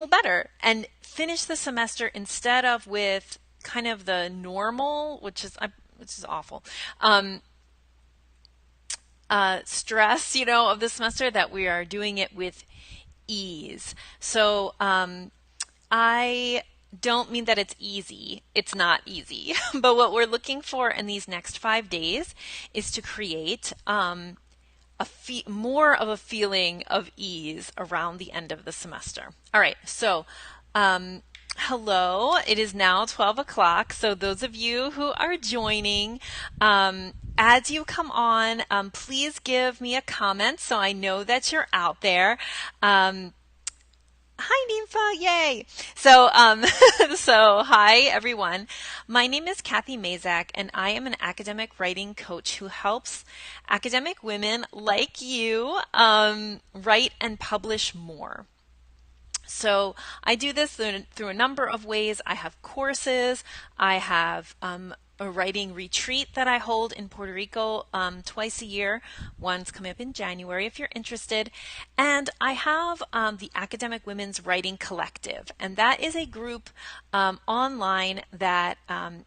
better and finish the semester instead of with kind of the normal, which is awful, um, stress, of the semester, that we are doing it with ease. So I don't mean that it's easy. It's not easy. But what we're looking for in these next 5 days is to create more of a feeling of ease around the end of the semester. All right, so hello, it is now 12 o'clock. So those of you who are joining, as you come on, please give me a comment so I know that you're out there. Hi, Nympha. Yay. So, so hi, everyone. My name is Kathy Mazak, and I am an academic writing coach who helps academic women like you write and publish more. So I do this through a number of ways. I have courses. I have a writing retreat that I hold in Puerto Rico twice a year. One's coming up in January if you're interested. And I have the Academic Women's Writing Collective. And that is a group online that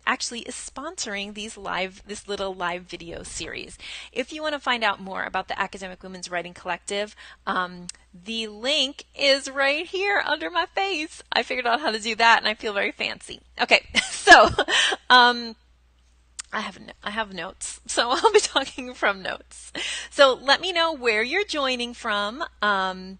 actually is sponsoring this little live video series. If you want to find out more about the Academic Women's Writing Collective, the link is right here under my face. I figured out how to do that and I feel very fancy. Okay, so I have notes, so I'll be talking from notes. So let me know where you're joining from, and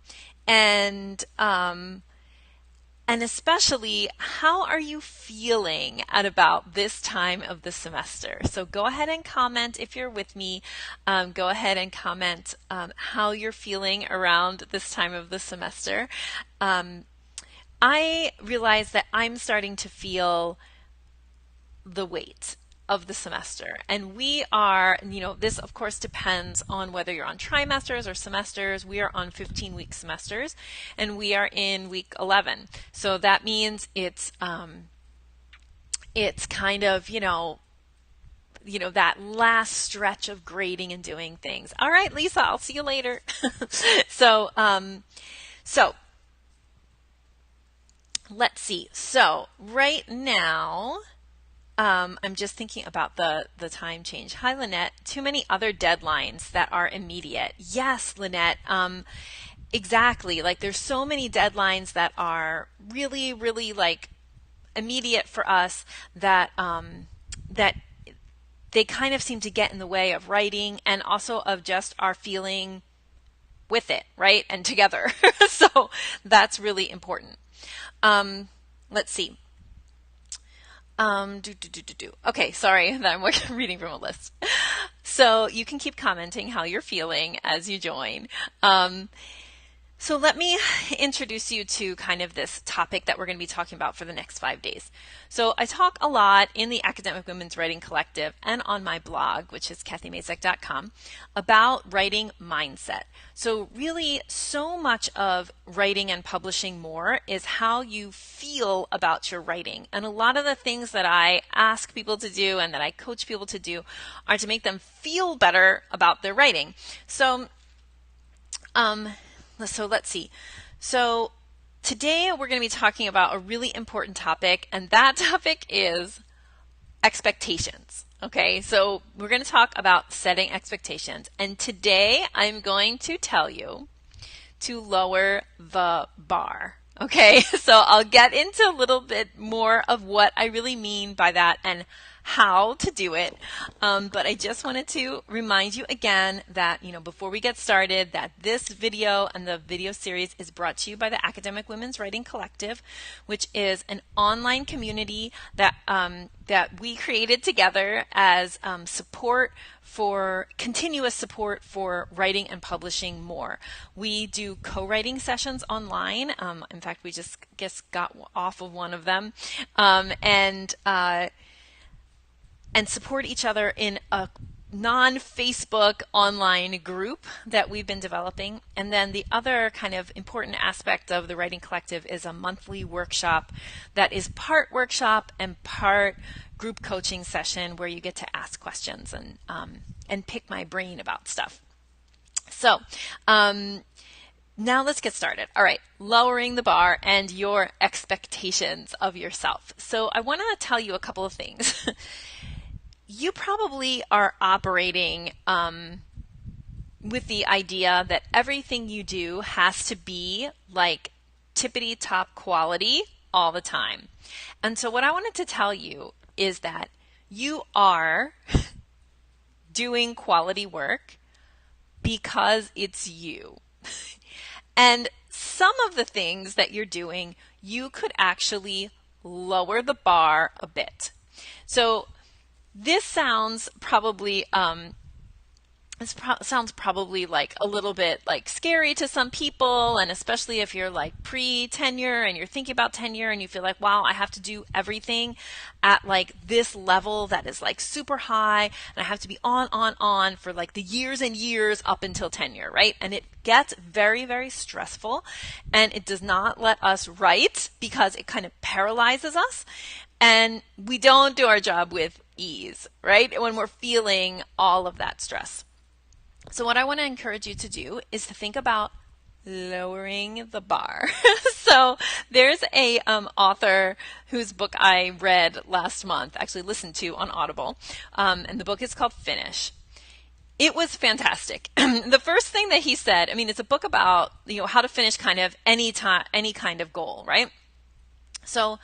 especially, how are you feeling at about this time of the semester? So go ahead and comment if you're with me. Go ahead and comment how you're feeling around this time of the semester. I realize that I'm starting to feel the weight of the semester. And we are, this of course depends on whether you're on trimesters or semesters. We are on 15-week semesters and we are in week 11. So that means it's kind of, that last stretch of grading and doing things. All right, Lisa, I'll see you later. So, so let's see. So right now, I'm just thinking about the time change. Hi, Lynette. Too many other deadlines that are immediate. Yes, Lynette. Exactly. Like there's so many deadlines that are really, really like immediate for us that that they kind of seem to get in the way of writing and also of just our feeling with it, right? And together. So that's really important. Let's see. Okay, sorry that I'm reading from a list. So you can keep commenting how you're feeling as you join. So let me introduce you to kind of this topic that we're going to be talking about for the next 5 days. So I talk a lot in the Academic Women's Writing Collective and on my blog, which is kathymazek.com, about writing mindset. So really, so much of writing and publishing more is how you feel about your writing. And a lot of the things that I ask people to do and that I coach people to do are to make them feel better about their writing. So let's see. So today we're going to be talking about a really important topic, and that topic is expectations. Okay, so we're going to talk about setting expectations. And today I'm going to tell you to lower the bar. Okay, so I'll get into a little bit more of what I really mean by that and how to do it. But I just wanted to remind you again that, before we get started, that this video and the video series is brought to you by the Academic Women's Writing Collective, which is an online community that we created together as continuous support for writing and publishing more. We do co-writing sessions online. In fact, we just got off of one of them, and support each other in a non-Facebook online group that we've been developing. And then the other kind of important aspect of the Writing Collective is a monthly workshop that is part workshop and part group coaching session where you get to ask questions and pick my brain about stuff. So Now let's get started. All right, lowering the bar and your expectations of yourself. So I want to tell you a couple of things. You probably are operating with the idea that everything you do has to be like tippity top quality all the time. And so what I wanted to tell you is that you are doing quality work because it's you. And some of the things that you're doing, you could actually lower the bar a bit. So this sounds probably sounds probably like a little bit like scary to some people, and especially if you're like pre-tenure and you're thinking about tenure and you feel like, wow, I have to do everything at like this level that is like super high, and I have to be on for like the years and years up until tenure, right? And it gets very, very stressful, and it does not let us write because it kind of paralyzes us, and we don't do our job with ease, right? When we're feeling all of that stress. So what I want to encourage you to do is to think about lowering the bar. So there's a author whose book I read last month, actually listened to on Audible, and the book is called Finish. It was fantastic. The first thing that he said, I mean, it's a book about, how to finish kind of any kind of goal, right? So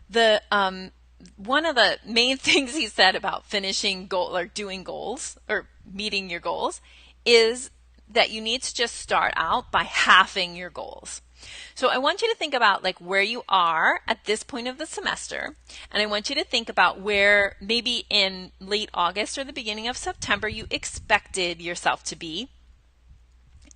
the one of the main things he said about finishing goal or doing goals or meeting your goals is that you need to just start out by halving your goals. So I want you to think about like where you are at this point of the semester, and I want you to think about where maybe in late August or the beginning of September you expected yourself to be,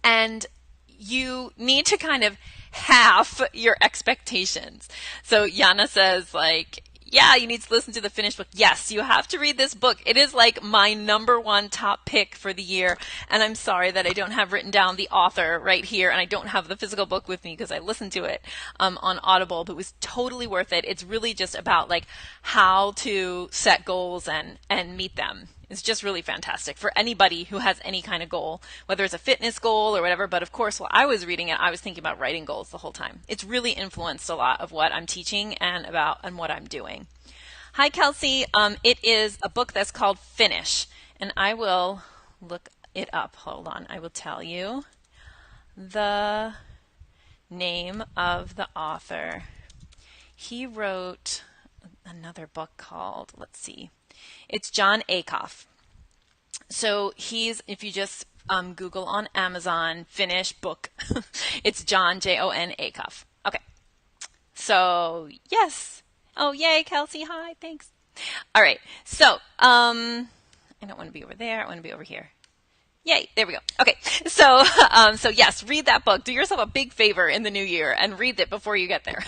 and you need to kind of half your expectations. So Yana says like, yeah, you need to listen to the Finish book. Yes, you have to read this book. It is like my #1 top pick for the year. And I'm sorry that I don't have written down the author right here, and I don't have the physical book with me because I listened to it on Audible, but it was totally worth it. It's really just about like how to set goals and meet them. It's just really fantastic for anybody who has any kind of goal, whether it's a fitness goal or whatever. But of course, while I was reading it, I was thinking about writing goals the whole time. It's really influenced a lot of what I'm teaching and what I'm doing. Hi, Kelsey. It is a book that's called Finish, and I will look it up. Hold on. I will tell you the name of the author. He wrote another book called, let's see, it's Jon Acuff. So if you just Google on Amazon, Finish book, it's Jon, Jon Acuff. Okay. So, yes. Oh, yay, Kelsey. Hi, thanks. All right. So, I don't want to be over there. I want to be over here. Yay, there we go. Okay, so so yes, read that book. Do yourself a big favor in the new year and read it before you get there.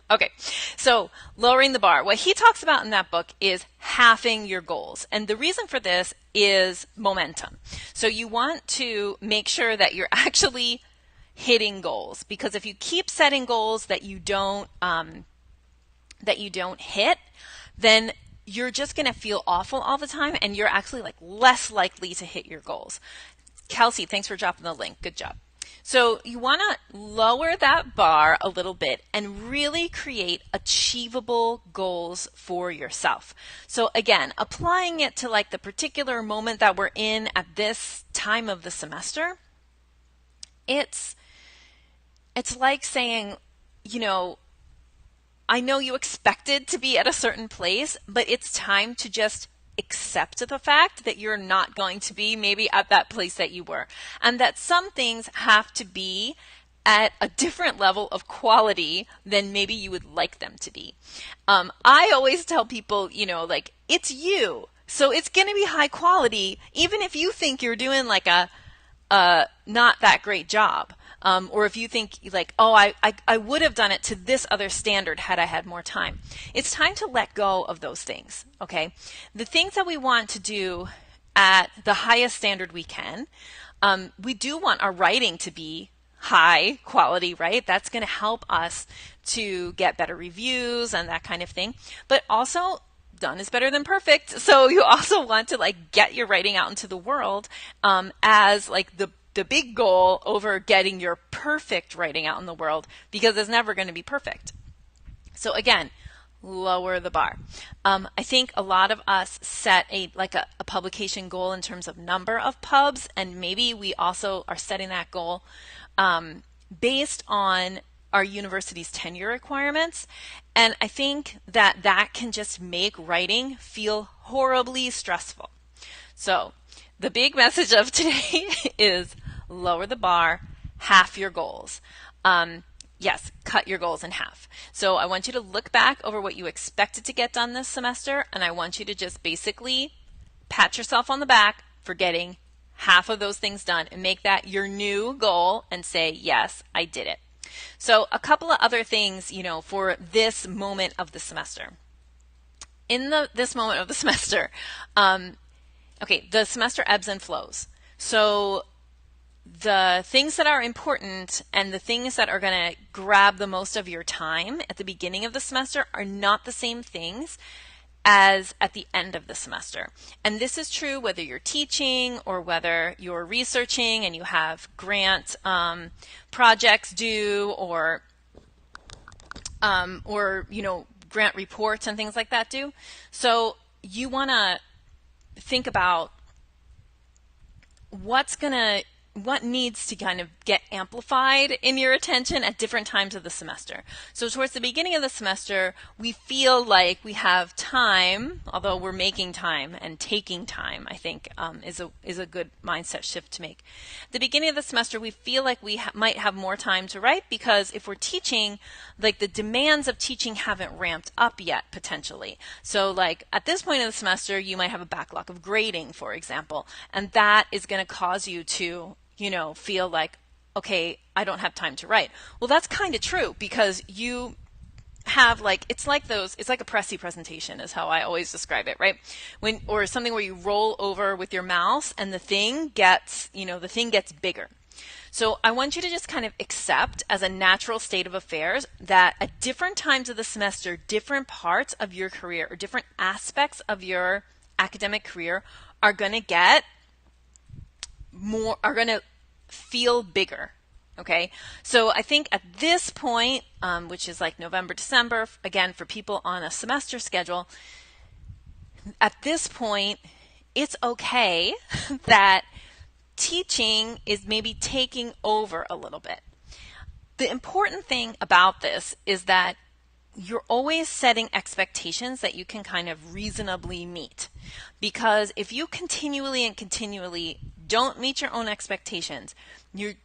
Okay, so lowering the bar. What he talks about in that book is halving your goals. And the reason for this is momentum. So you want to make sure that you're actually hitting goals, because if you keep setting goals that you don't hit, then you're just going to feel awful all the time, and you're actually like less likely to hit your goals. Kelsey, thanks for dropping the link. Good job. So you want to lower that bar a little bit and really create achievable goals for yourself. So again, applying it to like the particular moment that we're in at this time of the semester, it's like saying, I know you expected to be at a certain place, but it's time to just accept the fact that you're not going to be maybe at that place that you were, and that some things have to be at a different level of quality than maybe you would like them to be. I always tell people, like, it's you, so it's going to be high quality, even if you think you're doing like a not that great job. Or if you think like, oh, I would have done it to this other standard had I had more time. It's time to let go of those things, okay? The things that we want to do at the highest standard we can, we do want our writing to be high quality, right? That's going to help us to get better reviews and that kind of thing. But also, done is better than perfect. So you also want to like get your writing out into the world as like the the big goal over getting your perfect writing out in the world, because it's never going to be perfect. So again, lower the bar. I think a lot of us set a publication goal in terms of number of pubs, and maybe we also are setting that goal based on our university's tenure requirements. And I think that that can just make writing feel horribly stressful. So the big message of today is lower the bar, half your goals. Yes, cut your goals in half. So I want you to look back over what you expected to get done this semester, and I want you to just basically pat yourself on the back for getting half of those things done and make that your new goal and say, yes, I did it. So a couple of other things, for this moment of the semester. In this moment of the semester, the semester ebbs and flows. So the things that are important and the things that are going to grab the most of your time at the beginning of the semester are not the same things as at the end of the semester. And this is true whether you're teaching or whether you're researching and you have grant projects due or grant reports and things like that due. So you want to think about what needs to kind of get amplified in your attention at different times of the semester. So towards the beginning of the semester, we feel like we have time, although we're making time, and taking time, I think, is a good mindset shift to make. At the beginning of the semester, we feel like we might have more time to write because if we're teaching, like the demands of teaching haven't ramped up yet, potentially. So like at this point in the semester, you might have a backlog of grading, for example, and that is going to cause you to feel like, okay, I don't have time to write. Well, that's kind of true because you have it's like a Pressy presentation is how I always describe it, right? Or something where you roll over with your mouse and the thing gets bigger. So I want you to just kind of accept as a natural state of affairs that at different times of the semester, different parts of your career or different aspects of your academic career are going to feel bigger. Okay, so I think at this point, which is like November, December, again, for people on a semester schedule, at this point, it's okay that teaching is maybe taking over a little bit. The important thing about this is that you're always setting expectations that you can kind of reasonably meet. Because if you continually don't meet your own expectations, you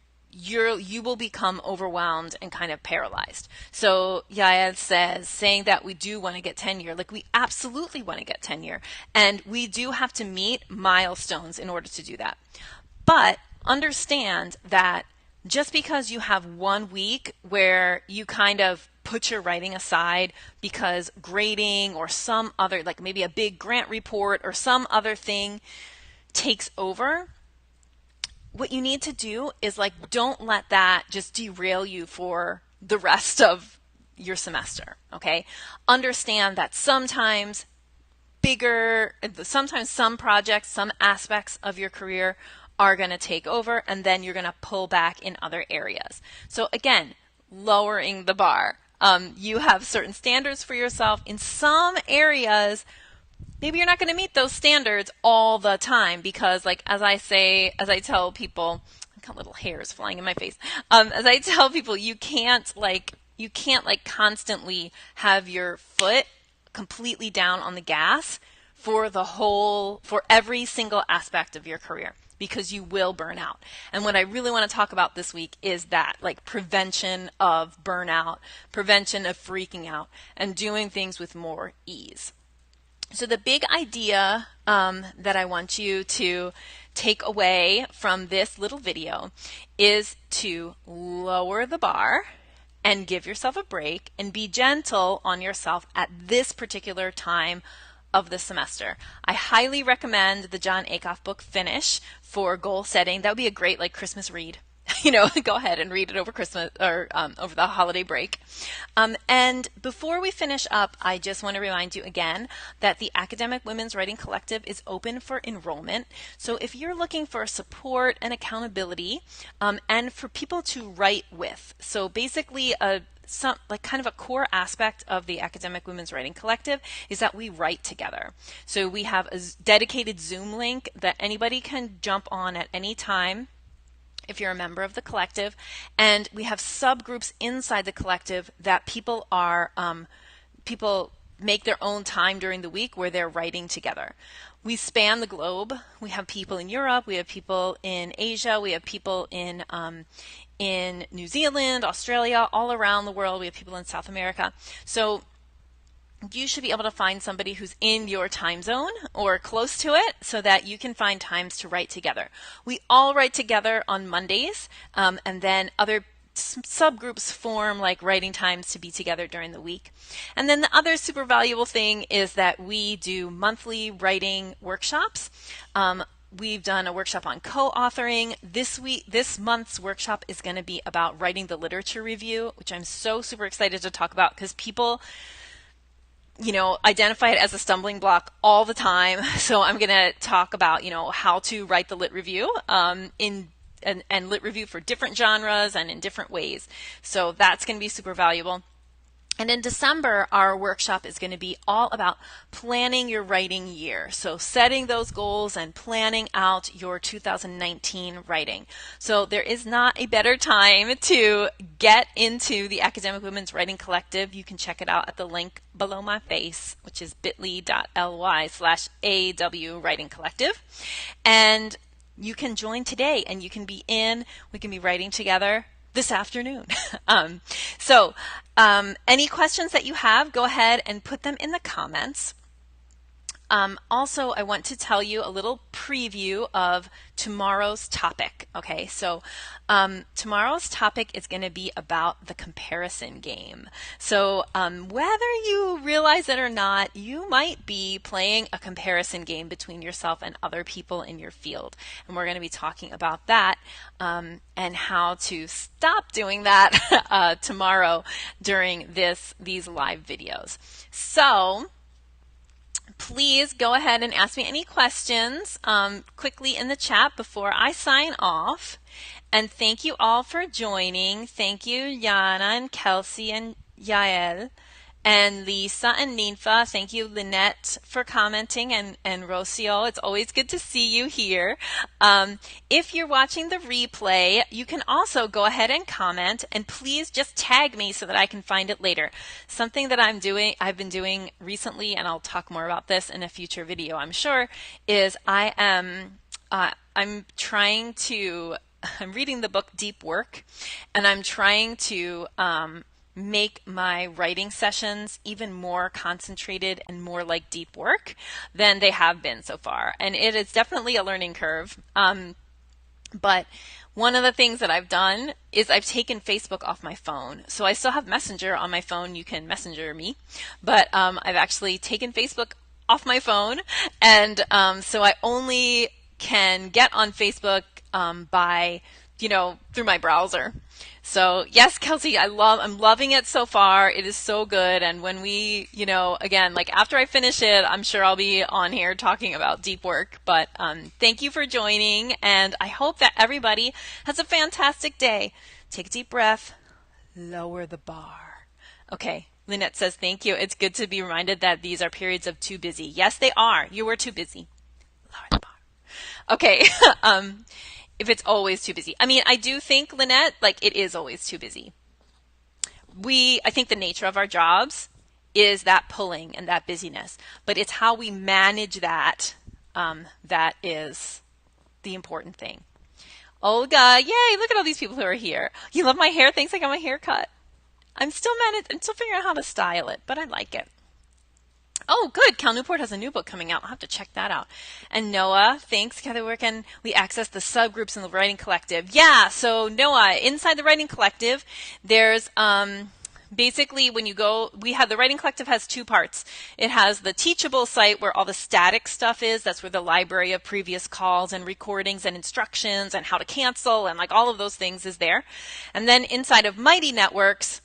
will become overwhelmed and kind of paralyzed. So Yaya says, saying that we do want to get tenure, like we absolutely want to get tenure, and we do have to meet milestones in order to do that. But understand that just because you have 1 week where you kind of put your writing aside because grading or some other, like maybe a big grant report or some other thing takes over, what you need to do is don't let that just derail you for the rest of your semester, okay? Understand that sometimes some projects, some aspects of your career are going to take over, and then you're going to pull back in other areas. So again, lowering the bar. You have certain standards for yourself. In some areas, maybe you're not going to meet those standards all the time because, as I tell people, I got little hairs flying in my face. As I tell people, you can't constantly have your foot completely down on the gas for every single aspect of your career, because you will burn out. And what I really want to talk about this week is that, prevention of burnout, prevention of freaking out, and doing things with more ease. So the big idea that I want you to take away from this little video is to lower the bar and give yourself a break and be gentle on yourself at this particular time of the semester. I highly recommend the John Acuff book, Finish, for goal setting. That would be a great Christmas read. go ahead and read it over Christmas or over the holiday break. And before we finish up, I just want to remind you again that the Academic Women's Writing Collective is open for enrollment. So if you're looking for support and accountability, and for people to write with, so basically kind of a core aspect of the Academic Women's Writing Collective is that we write together. So we have a dedicated Zoom link that anybody can jump on at any time if you're a member of the collective, and we have subgroups inside the collective that people make their own time during the week where they're writing together. We span the globe. We have people in Europe, we have people in Asia, we have people in New Zealand, Australia, all around the world. We have people in South America. So you should be able to find somebody who's in your time zone or close to it so that you can find times to write together. We all write together on Mondays, and then other subgroups form like writing times to be together during the week. And then the other super valuable thing is that we do monthly writing workshops. We've done a workshop on co-authoring. This month's workshop is going to be about writing the literature review, which I'm so super excited to talk about because people identify it as a stumbling block all the time. So I'm going to talk about, how to write the lit review and lit review for different genres and in different ways. So that's going to be super valuable. And in December, our workshop is going to be all about planning your writing year. So setting those goals and planning out your 2019 writing. So there is not a better time to get into the Academic Women's Writing Collective. You can check it out at the link below my face, which is bit.ly/AW Writing Collective. And you can join today and we can be writing together this afternoon. Any questions that you have, go ahead and put them in the comments. Also, I want to tell you a little preview of tomorrow's topic. Okay, so tomorrow's topic is going to be about the comparison game. So whether you realize it or not, you might be playing a comparison game between yourself and other people in your field. And we're going to be talking about that and how to stop doing that tomorrow during these live videos. So please go ahead and ask me any questions quickly in the chat before I sign off. And thank you all for joining. Thank you, Yana and Kelsey and Yael and Lisa and Ninfa. Thank you, Lynette, for commenting, and Rocio. It's always good to see you here. If you're watching the replay, you can also go ahead and comment, and please just tag me so that I can find it later. Something that I've been doing recently, and I'll talk more about this in a future video, I'm sure, is I'm reading the book Deep Work, and I'm trying to make my writing sessions even more concentrated and more like deep work than they have been so far. And it is definitely a learning curve. But one of the things that I've done is I've taken Facebook off my phone. So I still have Messenger on my phone. You can messenger me. But I've actually taken Facebook off my phone. And so I only can get on Facebook by, through my browser. So yes, Kelsey, I'm loving it so far. It is so good. And when we, again, like after I finish it, I'm sure I'll be on here talking about deep work. But thank you for joining. And I hope that everybody has a fantastic day. Take a deep breath, lower the bar. Okay. Lynette says, thank you. It's good to be reminded that these are periods of too busy. Yes, they are. You were too busy. Lower the bar. Okay. If it's always too busy. I mean, I do think, Lynette, like it is always too busy. I think the nature of our jobs is that pulling and that busyness, but it's how we manage that that is the important thing. Olga, yay, look at all these people who are here. You love my hair? Thanks, I got my hair cut. I'm still figuring out how to style it, but I like it. Oh, good. Cal Newport has a new book coming out. I'll have to check that out. And Noah, thanks, Kathy. Where can we access the subgroups in the Writing Collective? Yeah, so Noah, inside the Writing Collective, there's basically when you go, the Writing Collective has two parts. It has the teachable site where all the static stuff is. That's where the library of previous calls and recordings and instructions and how to cancel and like all of those things is there. And then inside of Mighty Networks,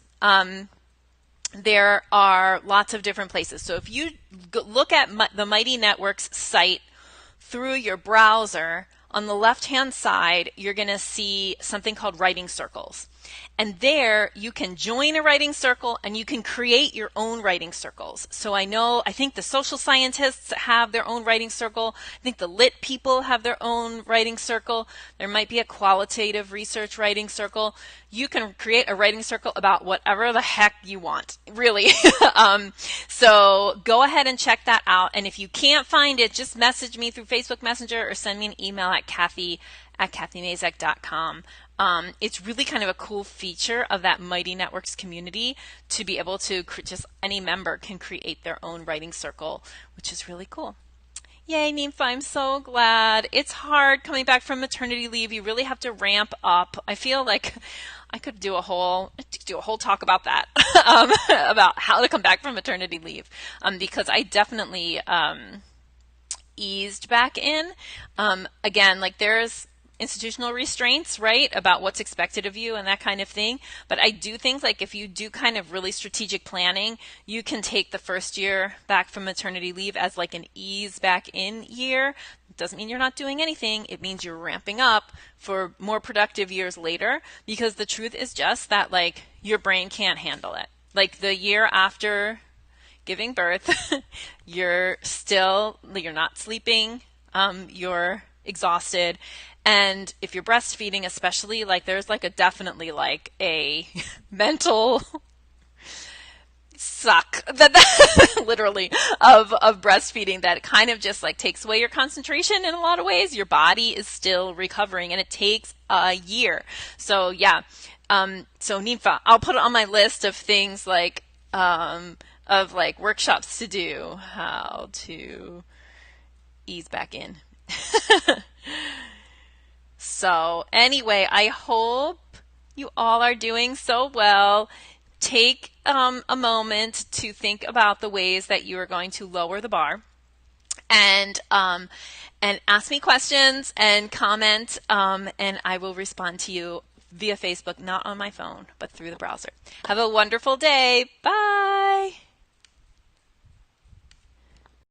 there are lots of different places. So if you look at the Mighty Networks site through your browser, on the left-hand side, you're going to see something called writing circles. And there you can join a writing circle and you can create your own writing circles. So I think the social scientists have their own writing circle. I think the lit people have their own writing circle. There might be a qualitative research writing circle. You can create a writing circle about whatever the heck you want, really. So go ahead and check that out. And if you can't find it, just message me through Facebook Messenger or send me an email at Kathy@kathymazak.com. It's really kind of a cool feature of that Mighty Networks community to be able to just any member can create their own writing circle, which is really cool. Yay, Nympha, I'm so glad. It's hard coming back from maternity leave. You really have to ramp up. I feel like I could do a whole talk about that, about how to come back from maternity leave, because I definitely eased back in. Again, like there's institutional restraints, right, about what's expected of you and that kind of thing. But I do think like if you do kind of really strategic planning, you can take the first year back from maternity leave as like an ease back in year. It doesn't mean you're not doing anything. It means you're ramping up for more productive years later, because the truth is just that like your brain can't handle it. Like the year after giving birth, you're not sleeping, you're exhausted. And if you're breastfeeding, especially, like there's like definitely like a mental suck that literally of breastfeeding that kind of just like takes away your concentration in a lot of ways. Your body is still recovering and it takes a year. So yeah. So Nympha, I'll put it on my list of things like of like workshops to do, how to ease back in. So anyway, I hope you all are doing so well. Take a moment to think about the ways that you are going to lower the bar, and ask me questions and comment, and I will respond to you via Facebook, not on my phone, but through the browser. Have a wonderful day. Bye.